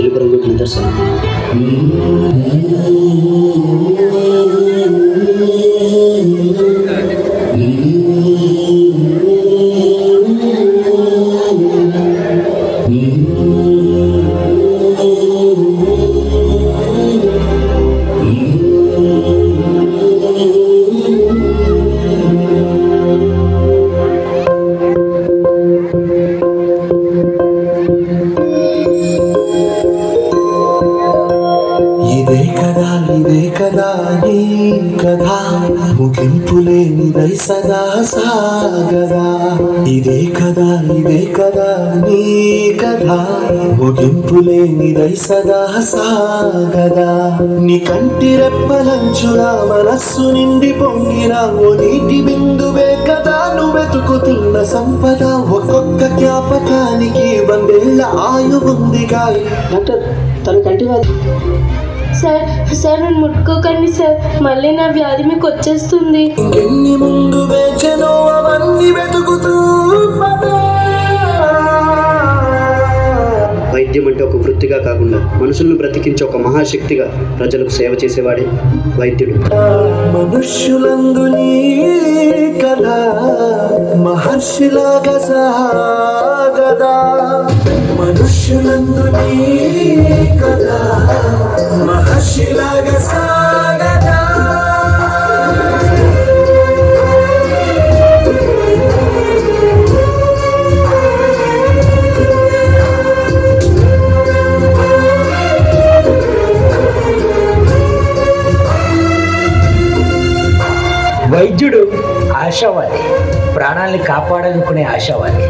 తెలుపు రంగుకు నిదర్శనం. ఇదే కదా నీ కథ, ముగింపులేనిదై సదా సాగదా. ఇదే కదా నీ కథ, ముగింపులేనిదై సదా సాగదా. నీ కంటి రెప్పలంచులా మనస్సు నిండి పొంగిన ఓ నీటి బిందువే కదా నువ్వెతుకుతున్న సంపద. ఒక్కొక్క జ్ఞాపకానికి 100 ఏళ్ల ఆయువుందిగా. డాక్టర్, తన కంటి వ్యాధి. సార్ నన్ను ముట్టుకోకండి సార్, మళ్ళీ నా వ్యాధి మీకు వచ్చేస్తుంది. ఇంకెన్ని ముందు వేచనో అవన్నీ వెతుకుతూ. వైద్యం అంటే ఒక వృత్తిగా కాకుండా మనుషులను బ్రతికించే ఒక మహాశక్తిగా ప్రజలకు సేవ చేసేవాడే వైద్యుడు. మనుష్యులందు నీ కథ మహర్షిలాగా సాగదా. మనుష్యులందు నీ కథ మహర్షిలాగా సాగదా. వైద్యుడు ఆశావాది, ప్రాణాలని కాపాడాలనుకునే ఆశావాది.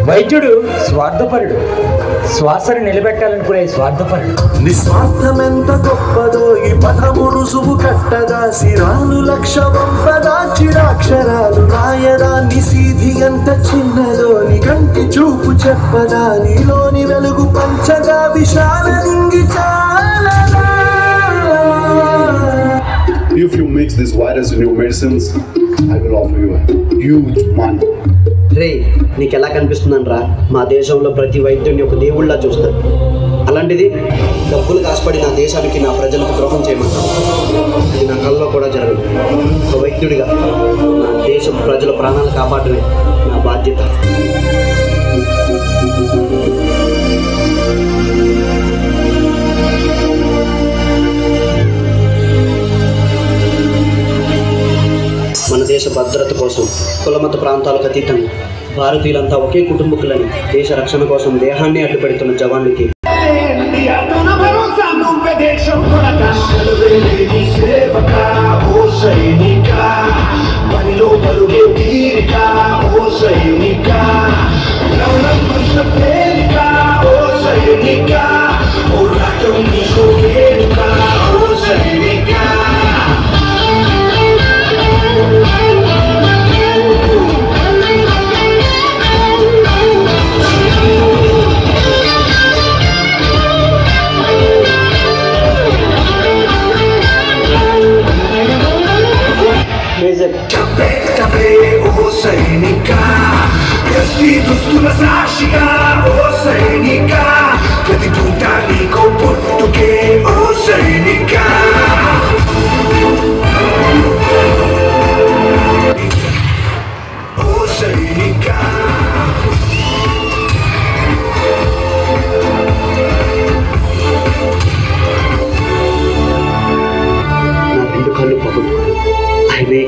వైద్యుడు స్వార్థపరుడు, శ్వాసను నిలబెట్టాలనుకునే స్వార్థపరుడు. నిస్వార్థమెంత గొప్పదో ఈ పదము రుసుము కట్టదా. శిరాలు లక్ష వంపదా, చిరాక్షరాలు రాయదా. నిసీధి ఎంత చిన్నదో నీ కంటి చూపు చెప్పదా. నీలోని వెలుగు పంచగా విశాల నింగి చాలదా. If you mix this virus in your medicines, I will offer you a huge money. రే, నీకు ఎలా కనిపిస్తుందని రా, మా దేశంలో ప్రతి వైద్యుడిని ఒక దేవుళ్ళ చూస్తారు. అలాంటిది డబ్బులు కాసుపడి నా దేశానికి నా ప్రజలకు ద్రోహం చేయమంటారు. అది నా కళ్ళలో కూడా జరగదు. ఒక వైద్యుడిగా నా దేశ ప్రజల ప్రాణాలు కాపాడమే నా బాధ్యత. మన దేశ భద్రత కోసం కులమత ప్రాంతాలకు అతీతంగా భారతీయులంతా ఒకే కుటుంబకులని దేశ రక్షణ కోసం దేహాన్ని అడ్డుపెడుతున్న జవాన్లకి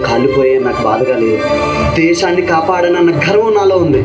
కాలిపోయే నాకు బాధగా లేదు. దేశాన్ని కాపాడనన్న గర్వం నాలో ఉంది.